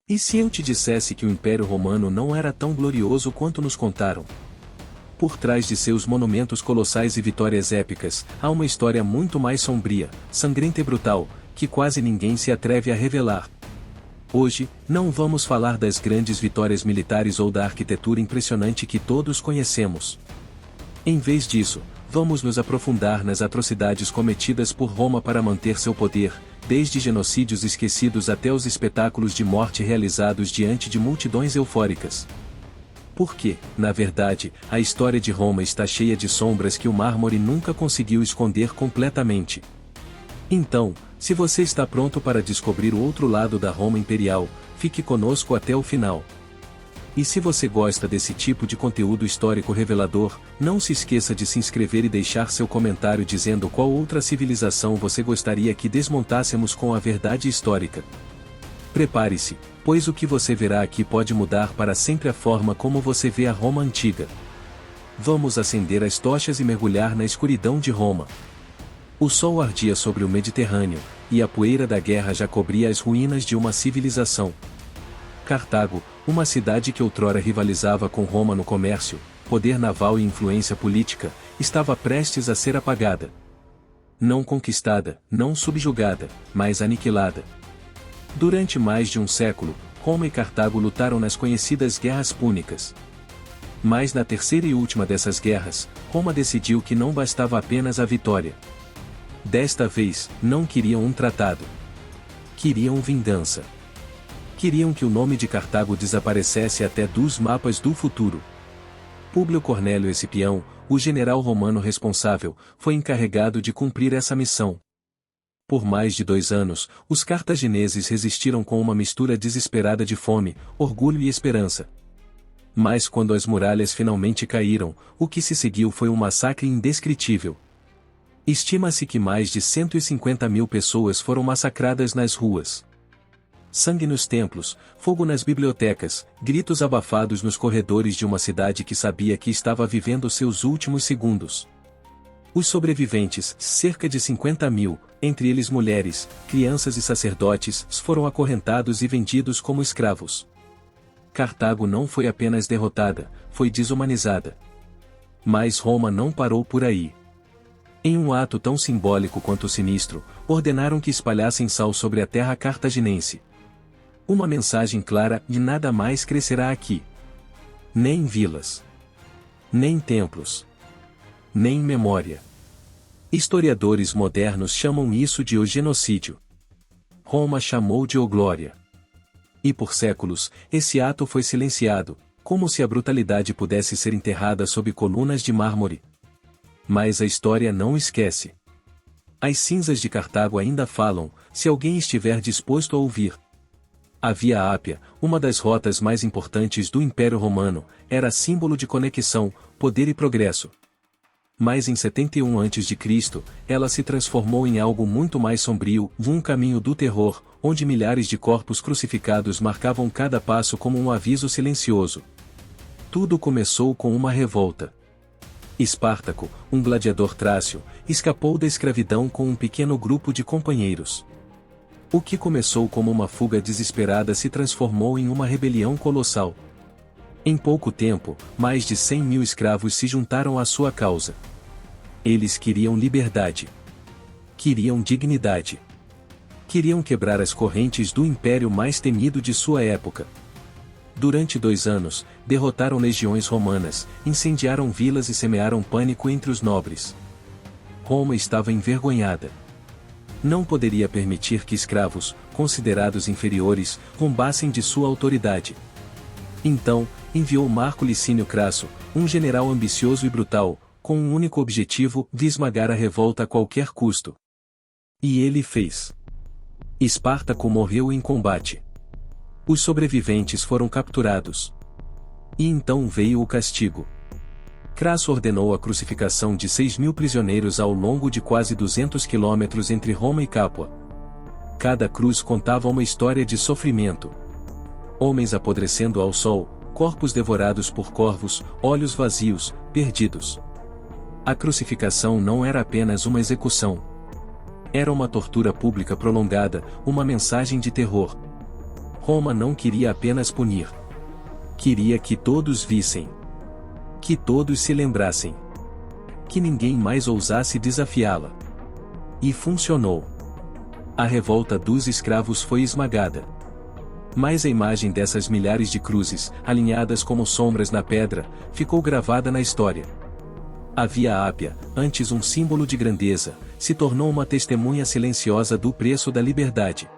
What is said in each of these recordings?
E se eu te dissesse que o Império Romano não era tão glorioso quanto nos contaram? Por trás de seus monumentos colossais e vitórias épicas, há uma história muito mais sombria, sangrenta e brutal, que quase ninguém se atreve a revelar. Hoje, não vamos falar das grandes vitórias militares ou da arquitetura impressionante que todos conhecemos. Em vez disso, vamos nos aprofundar nas atrocidades cometidas por Roma para manter seu poder, desde genocídios esquecidos até os espetáculos de morte realizados diante de multidões eufóricas. Porque, na verdade, a história de Roma está cheia de sombras que o mármore nunca conseguiu esconder completamente. Então, se você está pronto para descobrir o outro lado da Roma imperial, fique conosco até o final. E se você gosta desse tipo de conteúdo histórico revelador, não se esqueça de se inscrever e deixar seu comentário dizendo qual outra civilização você gostaria que desmontássemos com a verdade histórica. Prepare-se, pois o que você verá aqui pode mudar para sempre a forma como você vê a Roma antiga. Vamos acender as tochas e mergulhar na escuridão de Roma. O sol ardia sobre o Mediterrâneo, e a poeira da guerra já cobria as ruínas de uma civilização. Cartago, uma cidade que outrora rivalizava com Roma no comércio, poder naval e influência política, estava prestes a ser apagada. Não conquistada, não subjugada, mas aniquilada. Durante mais de um século, Roma e Cartago lutaram nas conhecidas Guerras Púnicas. Mas na terceira e última dessas guerras, Roma decidiu que não bastava apenas a vitória. Desta vez, não queriam um tratado. Queriam vingança. Queriam que o nome de Cartago desaparecesse até dos mapas do futuro. Públio Cornélio Escipião, o general romano responsável, foi encarregado de cumprir essa missão. Por mais de 2 anos, os cartagineses resistiram com uma mistura desesperada de fome, orgulho e esperança. Mas quando as muralhas finalmente caíram, o que se seguiu foi um massacre indescritível. Estima-se que mais de 150.000 pessoas foram massacradas nas ruas. Sangue nos templos, fogo nas bibliotecas, gritos abafados nos corredores de uma cidade que sabia que estava vivendo seus últimos segundos. Os sobreviventes, cerca de 50.000, entre eles mulheres, crianças e sacerdotes, foram acorrentados e vendidos como escravos. Cartago não foi apenas derrotada, foi desumanizada. Mas Roma não parou por aí. Em um ato tão simbólico quanto sinistro, ordenaram que espalhassem sal sobre a terra cartaginense. Uma mensagem clara: de nada mais crescerá aqui. Nem vilas. Nem templos. Nem memória. Historiadores modernos chamam isso de o genocídio. Roma chamou de oglória. E por séculos, esse ato foi silenciado, como se a brutalidade pudesse ser enterrada sob colunas de mármore. Mas a história não esquece. As cinzas de Cartago ainda falam, se alguém estiver disposto a ouvir. A Via Ápia, uma das rotas mais importantes do Império Romano, era símbolo de conexão, poder e progresso. Mas em 71 a.C., ela se transformou em algo muito mais sombrio, um caminho do terror, onde milhares de corpos crucificados marcavam cada passo como um aviso silencioso. Tudo começou com uma revolta. Espartaco, um gladiador trácio, escapou da escravidão com um pequeno grupo de companheiros. O que começou como uma fuga desesperada se transformou em uma rebelião colossal. Em pouco tempo, mais de 100.000 escravos se juntaram à sua causa. Eles queriam liberdade. Queriam dignidade. Queriam quebrar as correntes do império mais temido de sua época. Durante 2 anos, derrotaram legiões romanas, incendiaram vilas e semearam pânico entre os nobres. Roma estava envergonhada. Não poderia permitir que escravos, considerados inferiores, roubassem de sua autoridade. Então, enviou Marco Licínio Crasso, um general ambicioso e brutal, com um único objetivo: de esmagar a revolta a qualquer custo. E ele fez. Espartaco morreu em combate. Os sobreviventes foram capturados. E então veio o castigo. Crasso ordenou a crucificação de 6.000 prisioneiros ao longo de quase 200 quilômetros entre Roma e Capua. Cada cruz contava uma história de sofrimento. Homens apodrecendo ao sol, corpos devorados por corvos, olhos vazios, perdidos. A crucificação não era apenas uma execução. Era uma tortura pública prolongada, uma mensagem de terror. Roma não queria apenas punir. Queria que todos vissem. Que todos se lembrassem. Que ninguém mais ousasse desafiá-la. E funcionou. A revolta dos escravos foi esmagada. Mas a imagem dessas milhares de cruzes, alinhadas como sombras na pedra, ficou gravada na história. A Via Ápia, antes um símbolo de grandeza, se tornou uma testemunha silenciosa do preço da liberdade.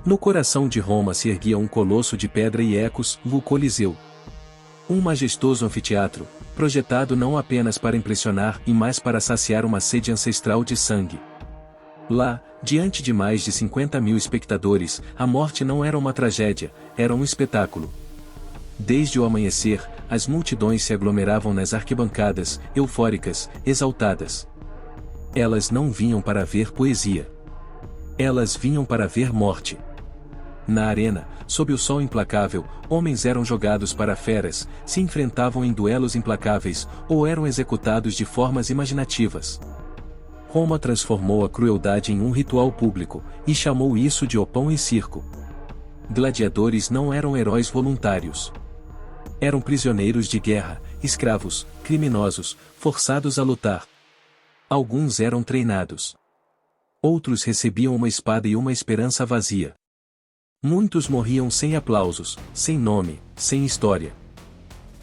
No coração de Roma se erguia um colosso de pedra e ecos, o Coliseu. Um majestoso anfiteatro, projetado não apenas para impressionar e mais para saciar uma sede ancestral de sangue. Lá, diante de mais de 50.000 espectadores, a morte não era uma tragédia, era um espetáculo. Desde o amanhecer, as multidões se aglomeravam nas arquibancadas, eufóricas, exaltadas. Elas não vinham para ver poesia. Elas vinham para ver morte. Na arena, sob o sol implacável, homens eram jogados para feras, se enfrentavam em duelos implacáveis, ou eram executados de formas imaginativas. Roma transformou a crueldade em um ritual público, e chamou isso de opão e circo. Gladiadores não eram heróis voluntários. Eram prisioneiros de guerra, escravos, criminosos, forçados a lutar. Alguns eram treinados. Outros recebiam uma espada e uma esperança vazia. Muitos morriam sem aplausos, sem nome, sem história.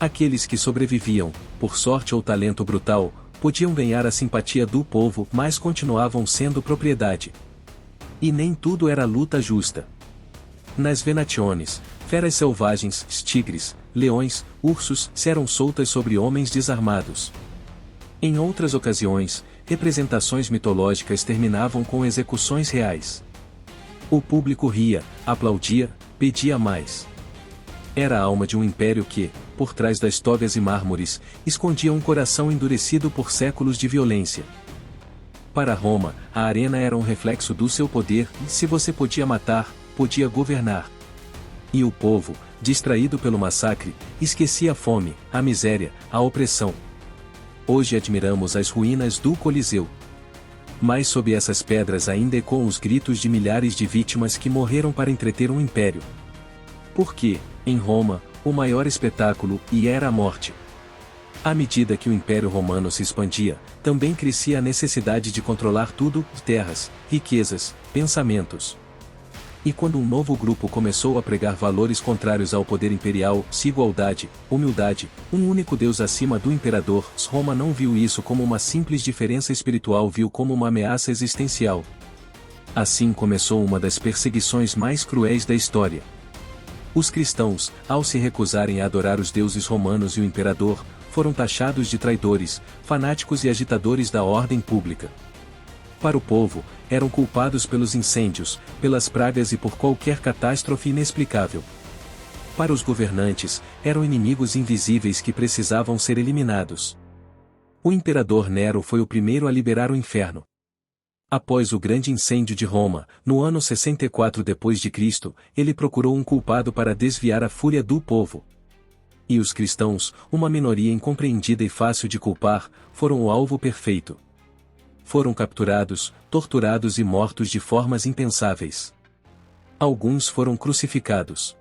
Aqueles que sobreviviam, por sorte ou talento brutal, podiam ganhar a simpatia do povo, mas continuavam sendo propriedade. E nem tudo era luta justa. Nas Venationes, feras selvagens, tigres, leões, ursos, eram soltas sobre homens desarmados. Em outras ocasiões, representações mitológicas terminavam com execuções reais. O público ria, aplaudia, pedia mais. Era a alma de um império que, por trás das togas e mármores, escondia um coração endurecido por séculos de violência. Para Roma, a arena era um reflexo do seu poder, e se você podia matar, podia governar. E o povo, distraído pelo massacre, esquecia a fome, a miséria, a opressão. Hoje admiramos as ruínas do Coliseu. Mas sob essas pedras ainda ecoam os gritos de milhares de vítimas que morreram para entreter um império. Porque, em Roma, o maior espetáculo era a morte. À medida que o Império Romano se expandia, também crescia a necessidade de controlar tudo, terras, riquezas, pensamentos. E quando um novo grupo começou a pregar valores contrários ao poder imperial, igualdade, humildade, um único Deus acima do imperador, Roma não viu isso como uma simples diferença espiritual, viu como uma ameaça existencial. Assim começou uma das perseguições mais cruéis da história. Os cristãos, ao se recusarem a adorar os deuses romanos e o imperador, foram taxados de traidores, fanáticos e agitadores da ordem pública. Para o povo, eram culpados pelos incêndios, pelas pragas e por qualquer catástrofe inexplicável. Para os governantes, eram inimigos invisíveis que precisavam ser eliminados. O imperador Nero foi o primeiro a liberar o inferno. Após o grande incêndio de Roma, no ano 64 d.C., ele procurou um culpado para desviar a fúria do povo. E os cristãos, uma minoria incompreendida e fácil de culpar, foram o alvo perfeito. Foram capturados, torturados e mortos de formas impensáveis. Alguns foram crucificados.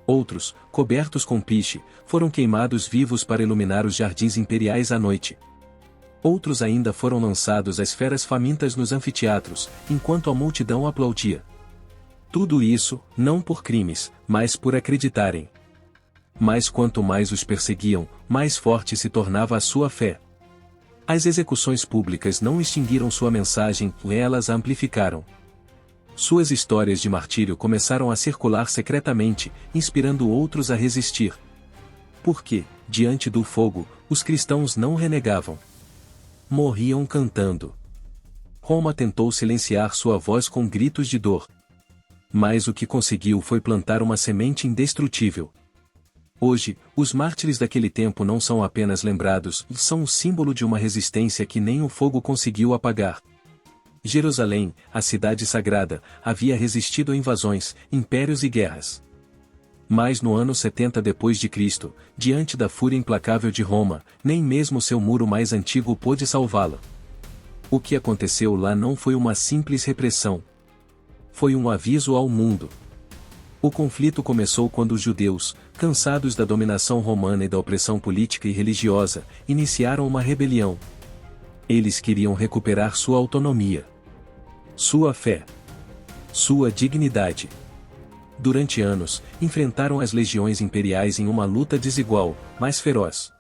Outros, cobertos com piche, foram queimados vivos para iluminar os jardins imperiais à noite. Outros ainda foram lançados às feras famintas nos anfiteatros, enquanto a multidão aplaudia. Tudo isso, não por crimes, mas por acreditarem. Mas quanto mais os perseguiam, mais forte se tornava a sua fé. As execuções públicas não extinguiram sua mensagem, elas a amplificaram. Suas histórias de martírio começaram a circular secretamente, inspirando outros a resistir. Porque, diante do fogo, os cristãos não renegavam. Morriam cantando. Roma tentou silenciar sua voz com gritos de dor. Mas o que conseguiu foi plantar uma semente indestrutível. Hoje, os mártires daquele tempo não são apenas lembrados, são o símbolo de uma resistência que nem o fogo conseguiu apagar. Jerusalém, a cidade sagrada, havia resistido a invasões, impérios e guerras. Mas no ano 70 d.C., diante da fúria implacável de Roma, nem mesmo seu muro mais antigo pôde salvá-la. O que aconteceu lá não foi uma simples repressão. Foi um aviso ao mundo. O conflito começou quando os judeus, cansados da dominação romana e da opressão política e religiosa, iniciaram uma rebelião. Eles queriam recuperar sua autonomia, sua fé, sua dignidade. Durante anos, enfrentaram as legiões imperiais em uma luta desigual, mas feroz.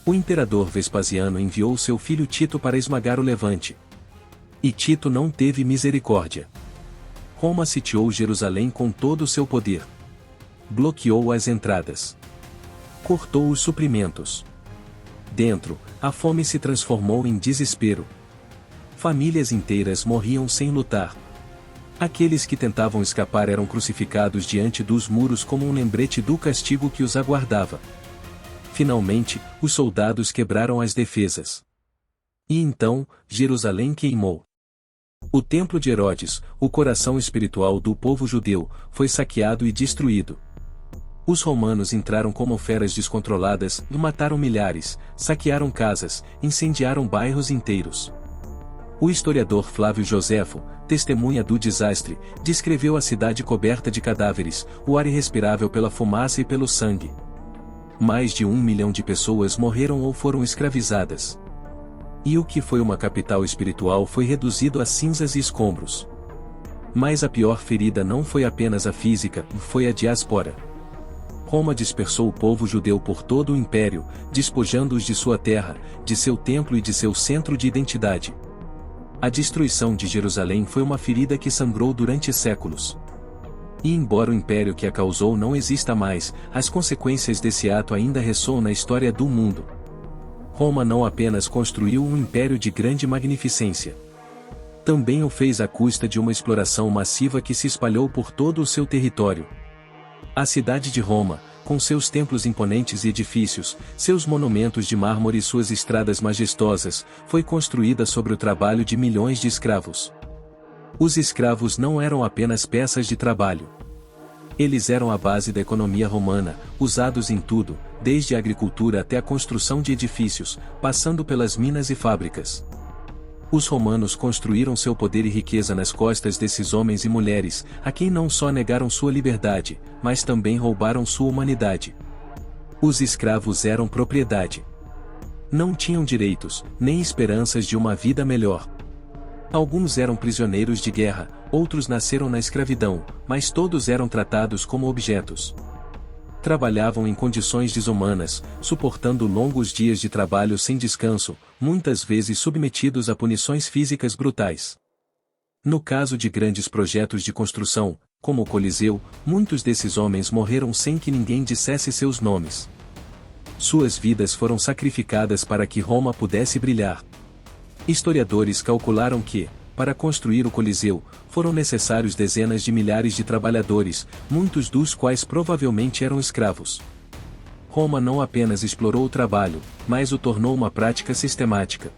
O imperador Vespasiano enviou seu filho Tito para esmagar o Levante. E Tito não teve misericórdia. Roma sitiou Jerusalém com todo o seu poder. Bloqueou as entradas. Cortou os suprimentos. Dentro, a fome se transformou em desespero. Famílias inteiras morriam sem lutar. Aqueles que tentavam escapar eram crucificados diante dos muros como um lembrete do castigo que os aguardava. Finalmente, os soldados quebraram as defesas. E então, Jerusalém queimou. O templo de Herodes, o coração espiritual do povo judeu, foi saqueado e destruído. Os romanos entraram como feras descontroladas, mataram milhares, saquearam casas, incendiaram bairros inteiros. O historiador Flávio Joséfo, testemunha do desastre, descreveu a cidade coberta de cadáveres, o ar irrespirável pela fumaça e pelo sangue. Mais de 1 milhão de pessoas morreram ou foram escravizadas. E o que foi uma capital espiritual foi reduzido a cinzas e escombros. Mas a pior ferida não foi apenas a física, foi a diáspora. Roma dispersou o povo judeu por todo o império, despojando-os de sua terra, de seu templo e de seu centro de identidade. A destruição de Jerusalém foi uma ferida que sangrou durante séculos. E embora o império que a causou não exista mais, as consequências desse ato ainda ressoam na história do mundo. Roma não apenas construiu um império de grande magnificência. Também o fez à custa de uma exploração massiva que se espalhou por todo o seu território. A cidade de Roma, com seus templos imponentes e edifícios, seus monumentos de mármore e suas estradas majestosas, foi construída sobre o trabalho de milhões de escravos. Os escravos não eram apenas peças de trabalho. Eles eram a base da economia romana, usados em tudo, desde a agricultura até a construção de edifícios, passando pelas minas e fábricas. Os romanos construíram seu poder e riqueza nas costas desses homens e mulheres, a quem não só negaram sua liberdade, mas também roubaram sua humanidade. Os escravos eram propriedade. Não tinham direitos, nem esperanças de uma vida melhor. Alguns eram prisioneiros de guerra, outros nasceram na escravidão, mas todos eram tratados como objetos. Trabalhavam em condições desumanas, suportando longos dias de trabalho sem descanso, muitas vezes submetidos a punições físicas brutais. No caso de grandes projetos de construção, como o Coliseu, muitos desses homens morreram sem que ninguém dissesse seus nomes. Suas vidas foram sacrificadas para que Roma pudesse brilhar. Historiadores calcularam que, para construir o Coliseu, foram necessários dezenas de milhares de trabalhadores, muitos dos quais provavelmente eram escravos. Roma não apenas explorou o trabalho, mas o tornou uma prática sistemática.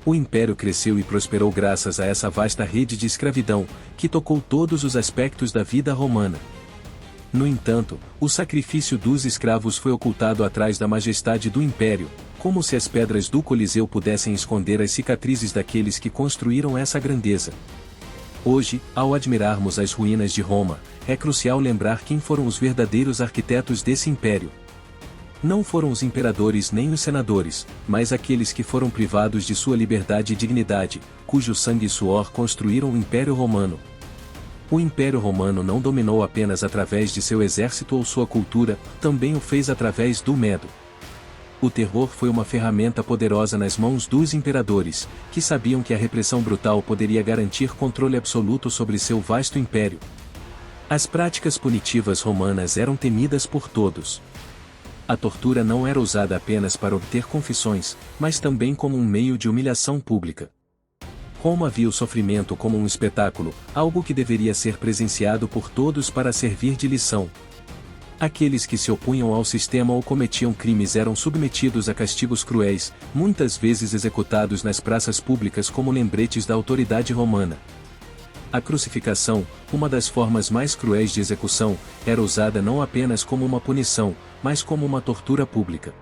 O império cresceu e prosperou graças a essa vasta rede de escravidão, que tocou todos os aspectos da vida romana. No entanto, o sacrifício dos escravos foi ocultado atrás da majestade do império, como se as pedras do Coliseu pudessem esconder as cicatrizes daqueles que construíram essa grandeza. Hoje, ao admirarmos as ruínas de Roma, é crucial lembrar quem foram os verdadeiros arquitetos desse império. Não foram os imperadores nem os senadores, mas aqueles que foram privados de sua liberdade e dignidade, cujo sangue e suor construíram o Império Romano. O Império Romano não dominou apenas através de seu exército ou sua cultura, também o fez através do medo. O terror foi uma ferramenta poderosa nas mãos dos imperadores, que sabiam que a repressão brutal poderia garantir controle absoluto sobre seu vasto império. As práticas punitivas romanas eram temidas por todos. A tortura não era usada apenas para obter confissões, mas também como um meio de humilhação pública. Roma via o sofrimento como um espetáculo, algo que deveria ser presenciado por todos para servir de lição. Aqueles que se opunham ao sistema ou cometiam crimes eram submetidos a castigos cruéis, muitas vezes executados nas praças públicas como lembretes da autoridade romana. A crucificação, uma das formas mais cruéis de execução, era usada não apenas como uma punição, mas como uma tortura pública.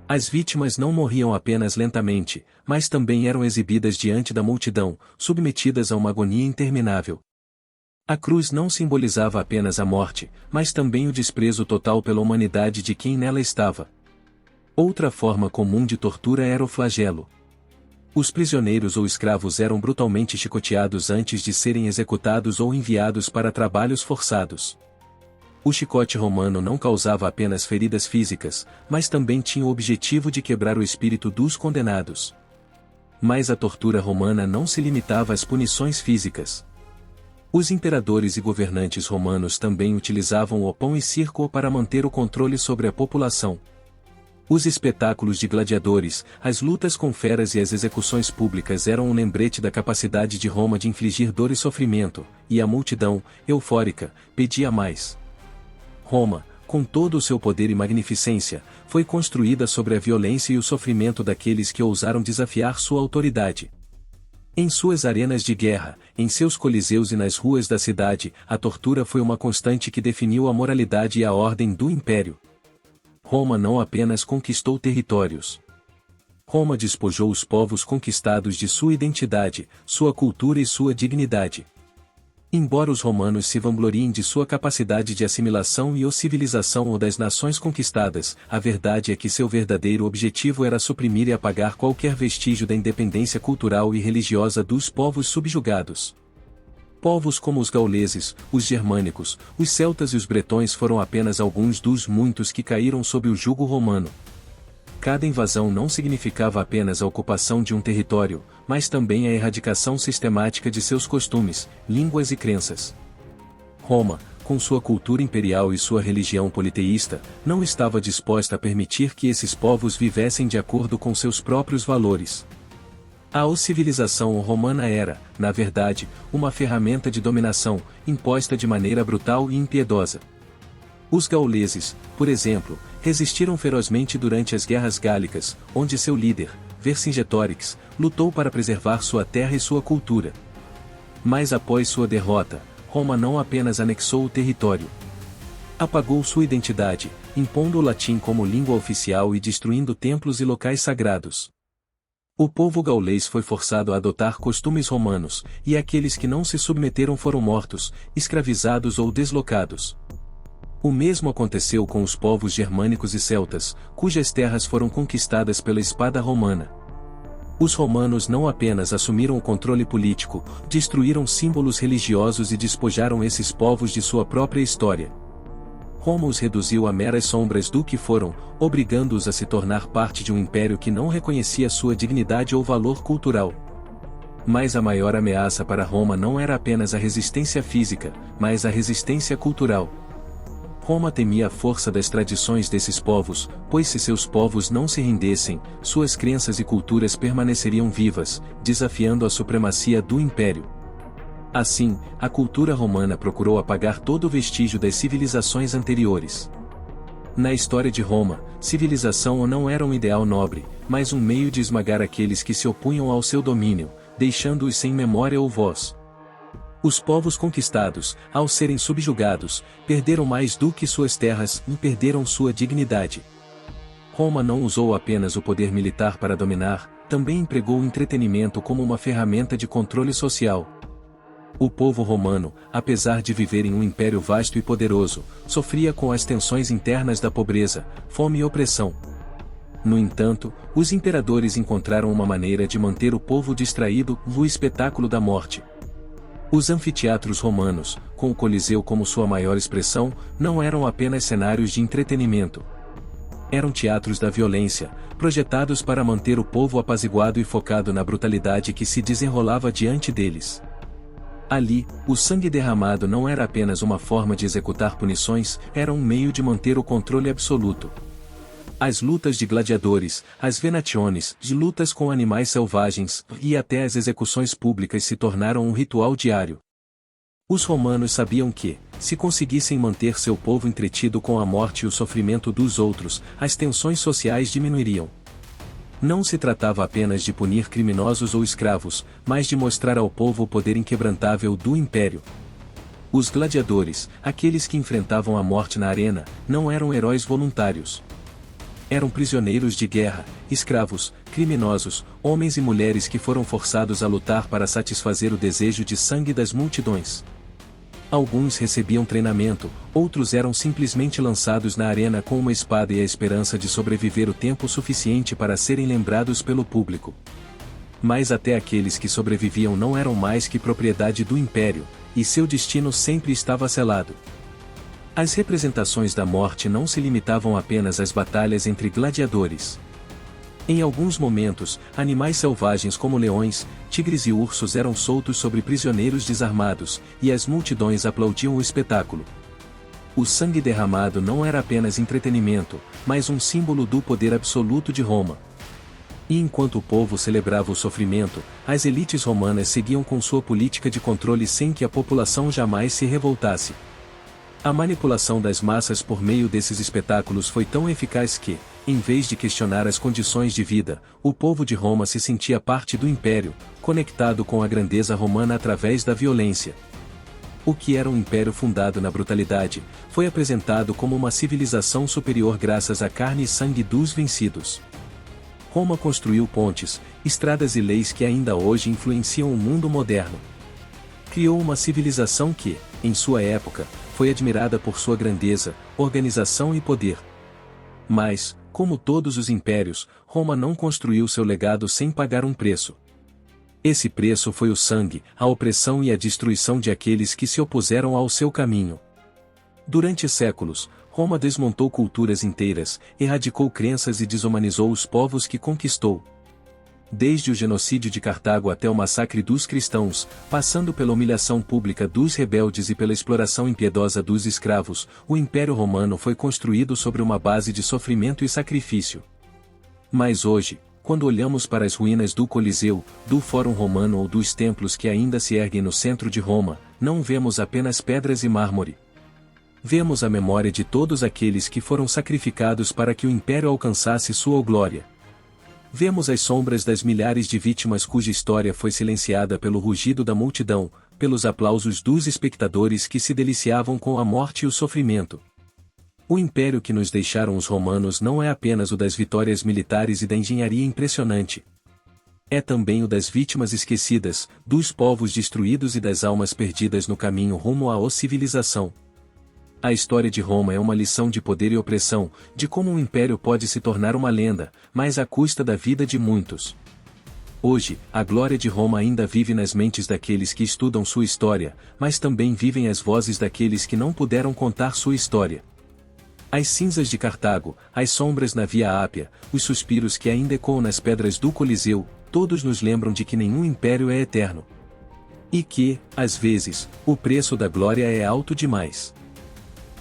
As vítimas não morriam apenas lentamente, mas também eram exibidas diante da multidão, submetidas a uma agonia interminável. A cruz não simbolizava apenas a morte, mas também o desprezo total pela humanidade de quem nela estava. Outra forma comum de tortura era o flagelo. Os prisioneiros ou escravos eram brutalmente chicoteados antes de serem executados ou enviados para trabalhos forçados. O chicote romano não causava apenas feridas físicas, mas também tinha o objetivo de quebrar o espírito dos condenados. Mas a tortura romana não se limitava às punições físicas. Os imperadores e governantes romanos também utilizavam o pão e circo para manter o controle sobre a população. Os espetáculos de gladiadores, as lutas com feras e as execuções públicas eram um lembrete da capacidade de Roma de infligir dor e sofrimento, e a multidão, eufórica, pedia mais. Roma, com todo o seu poder e magnificência, foi construída sobre a violência e o sofrimento daqueles que ousaram desafiar sua autoridade. Em suas arenas de guerra, em seus coliseus e nas ruas da cidade, a tortura foi uma constante que definiu a moralidade e a ordem do império. Roma não apenas conquistou territórios. Roma despojou os povos conquistados de sua identidade, sua cultura e sua dignidade. Embora os romanos se vangloriem de sua capacidade de assimilação e civilização ou das nações conquistadas, a verdade é que seu verdadeiro objetivo era suprimir e apagar qualquer vestígio da independência cultural e religiosa dos povos subjugados. Povos como os gauleses, os germânicos, os celtas e os bretões foram apenas alguns dos muitos que caíram sob o jugo romano. Cada invasão não significava apenas a ocupação de um território, mas também a erradicação sistemática de seus costumes, línguas e crenças. Roma, com sua cultura imperial e sua religião politeísta, não estava disposta a permitir que esses povos vivessem de acordo com seus próprios valores. A civilização romana era, na verdade, uma ferramenta de dominação, imposta de maneira brutal e impiedosa. Os gauleses, por exemplo, resistiram ferozmente durante as guerras gálicas, onde seu líder, Vercingetorix, lutou para preservar sua terra e sua cultura. Mas após sua derrota, Roma não apenas anexou o território. Apagou sua identidade, impondo o latim como língua oficial e destruindo templos e locais sagrados. O povo gaulês foi forçado a adotar costumes romanos, e aqueles que não se submeteram foram mortos, escravizados ou deslocados. O mesmo aconteceu com os povos germânicos e celtas, cujas terras foram conquistadas pela espada romana. Os romanos não apenas assumiram o controle político, destruíram símbolos religiosos e despojaram esses povos de sua própria história. Roma os reduziu a meras sombras do que foram, obrigando-os a se tornar parte de um império que não reconhecia sua dignidade ou valor cultural. Mas a maior ameaça para Roma não era apenas a resistência física, mas a resistência cultural. Roma temia a força das tradições desses povos, pois se seus povos não se rendessem, suas crenças e culturas permaneceriam vivas, desafiando a supremacia do império. Assim, a cultura romana procurou apagar todo vestígio das civilizações anteriores. Na história de Roma, civilização não era um ideal nobre, mas um meio de esmagar aqueles que se opunham ao seu domínio, deixando-os sem memória ou voz. Os povos conquistados, ao serem subjugados, perderam mais do que suas terras e perderam sua dignidade. Roma não usou apenas o poder militar para dominar, também empregou o entretenimento como uma ferramenta de controle social. O povo romano, apesar de viver em um império vasto e poderoso, sofria com as tensões internas da pobreza, fome e opressão. No entanto, os imperadores encontraram uma maneira de manter o povo distraído no espetáculo da morte. Os anfiteatros romanos, com o Coliseu como sua maior expressão, não eram apenas cenários de entretenimento. Eram teatros da violência, projetados para manter o povo apaziguado e focado na brutalidade que se desenrolava diante deles. Ali, o sangue derramado não era apenas uma forma de executar punições, era um meio de manter o controle absoluto. As lutas de gladiadores, as venationes, de lutas com animais selvagens, e até as execuções públicas se tornaram um ritual diário. Os romanos sabiam que, se conseguissem manter seu povo entretido com a morte e o sofrimento dos outros, as tensões sociais diminuiriam. Não se tratava apenas de punir criminosos ou escravos, mas de mostrar ao povo o poder inquebrantável do império. Os gladiadores, aqueles que enfrentavam a morte na arena, não eram heróis voluntários. Eram prisioneiros de guerra, escravos, criminosos, homens e mulheres que foram forçados a lutar para satisfazer o desejo de sangue das multidões. Alguns recebiam treinamento, outros eram simplesmente lançados na arena com uma espada e a esperança de sobreviver o tempo suficiente para serem lembrados pelo público. Mas até aqueles que sobreviviam não eram mais que propriedade do Império, e seu destino sempre estava selado. As representações da morte não se limitavam apenas às batalhas entre gladiadores. Em alguns momentos, animais selvagens como leões, tigres e ursos eram soltos sobre prisioneiros desarmados, e as multidões aplaudiam o espetáculo. O sangue derramado não era apenas entretenimento, mas um símbolo do poder absoluto de Roma. E enquanto o povo celebrava o sofrimento, as elites romanas seguiam com sua política de controle sem que a população jamais se revoltasse. A manipulação das massas por meio desses espetáculos foi tão eficaz que, em vez de questionar as condições de vida, o povo de Roma se sentia parte do império, conectado com a grandeza romana através da violência. O que era um império fundado na brutalidade, foi apresentado como uma civilização superior graças à carne e sangue dos vencidos. Roma construiu pontes, estradas e leis que ainda hoje influenciam o mundo moderno. Criou uma civilização que, em sua época, foi admirada por sua grandeza, organização e poder. Mas, como todos os impérios, Roma não construiu seu legado sem pagar um preço. Esse preço foi o sangue, a opressão e a destruição de aqueles que se opuseram ao seu caminho. Durante séculos, Roma desmontou culturas inteiras, erradicou crenças e desumanizou os povos que conquistou. Desde o genocídio de Cartago até o massacre dos cristãos, passando pela humilhação pública dos rebeldes e pela exploração impiedosa dos escravos, o Império Romano foi construído sobre uma base de sofrimento e sacrifício. Mas hoje, quando olhamos para as ruínas do Coliseu, do Fórum Romano ou dos templos que ainda se erguem no centro de Roma, não vemos apenas pedras e mármore. Vemos a memória de todos aqueles que foram sacrificados para que o Império alcançasse sua glória. Vemos as sombras das milhares de vítimas cuja história foi silenciada pelo rugido da multidão, pelos aplausos dos espectadores que se deliciavam com a morte e o sofrimento. O império que nos deixaram os romanos não é apenas o das vitórias militares e da engenharia impressionante. É também o das vítimas esquecidas, dos povos destruídos e das almas perdidas no caminho rumo à civilização. A história de Roma é uma lição de poder e opressão, de como um império pode se tornar uma lenda, mas à custa da vida de muitos. Hoje, a glória de Roma ainda vive nas mentes daqueles que estudam sua história, mas também vivem as vozes daqueles que não puderam contar sua história. As cinzas de Cartago, as sombras na Via Ápia, os suspiros que ainda ecoam nas pedras do Coliseu, todos nos lembram de que nenhum império é eterno. E que, às vezes, o preço da glória é alto demais.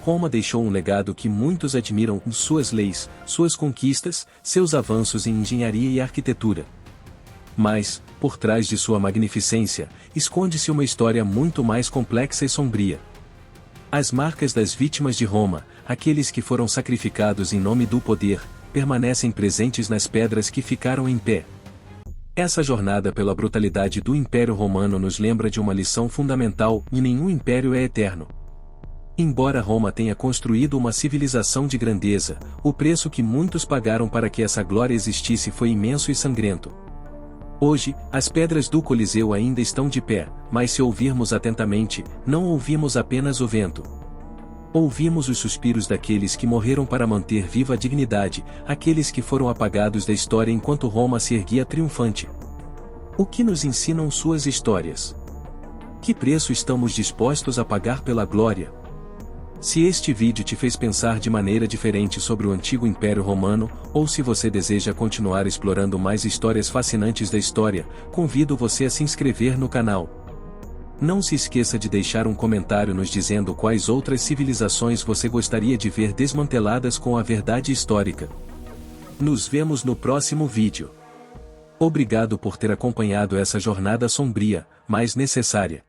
Roma deixou um legado que muitos admiram, suas leis, suas conquistas, seus avanços em engenharia e arquitetura. Mas, por trás de sua magnificência, esconde-se uma história muito mais complexa e sombria. As marcas das vítimas de Roma, aqueles que foram sacrificados em nome do poder, permanecem presentes nas pedras que ficaram em pé. Essa jornada pela brutalidade do Império Romano nos lembra de uma lição fundamental: nenhum império é eterno. Embora Roma tenha construído uma civilização de grandeza, o preço que muitos pagaram para que essa glória existisse foi imenso e sangrento. Hoje, as pedras do Coliseu ainda estão de pé, mas se ouvirmos atentamente, não ouvimos apenas o vento. Ouvimos os suspiros daqueles que morreram para manter viva a dignidade, aqueles que foram apagados da história enquanto Roma se erguia triunfante. O que nos ensinam suas histórias? Que preço estamos dispostos a pagar pela glória? Se este vídeo te fez pensar de maneira diferente sobre o antigo Império Romano, ou se você deseja continuar explorando mais histórias fascinantes da história, convido você a se inscrever no canal. Não se esqueça de deixar um comentário nos dizendo quais outras civilizações você gostaria de ver desmanteladas com a verdade histórica. Nos vemos no próximo vídeo. Obrigado por ter acompanhado essa jornada sombria, mas necessária.